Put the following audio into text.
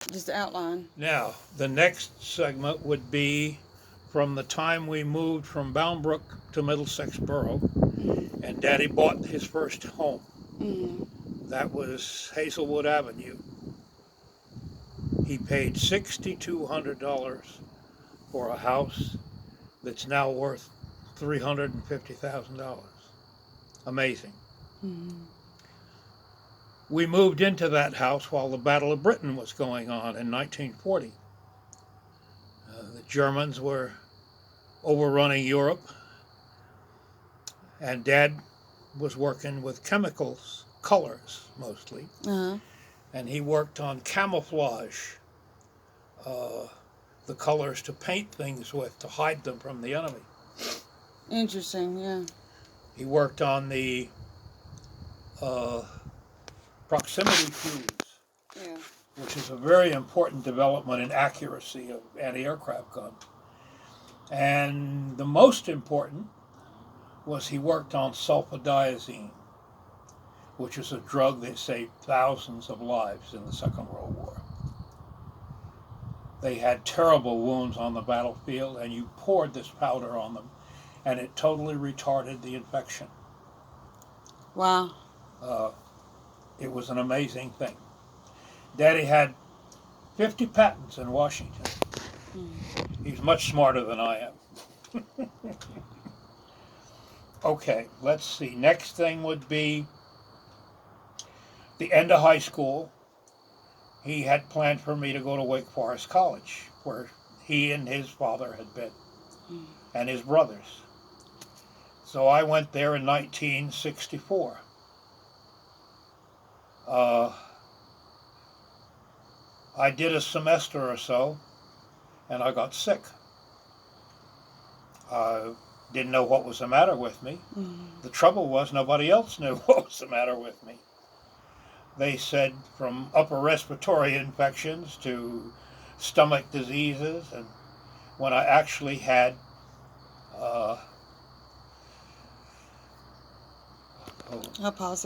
Just outline. Now, the next segment would be from the time we moved from Bound Brook to Middlesex Borough, and Daddy bought his first home. That was Hazelwood Avenue. He paid $6,200 for a house that's now worth $350,000. Amazing. We moved into that house while the Battle of Britain was going on in 1940. The Germans were overrunning Europe, and Dad was working with chemicals, colors mostly, and he worked on camouflage, uh, the colors to paint things with to hide them from the enemy. Interesting, yeah. He worked on the proximity fuse, Yeah. which is a very important development in accuracy of anti-aircraft guns. And the most important was he worked on sulfadiazine, which is a drug that saved thousands of lives in the Second World War. They had terrible wounds on the battlefield, and you poured this powder on them, and it totally retarded the infection. Wow. It was an amazing thing. Daddy had 50 patents in Washington. He's much smarter than I am. Okay, let's see. Next thing would be the end of high school. He had planned for me to go to Wake Forest College, where he and his father had been, and his brothers. So I went there in 1964. I did a semester or so, and I got sick. I didn't know what was the matter with me. The trouble was nobody else knew what was the matter with me. They said from upper respiratory infections to stomach diseases, and when I actually had I'll pause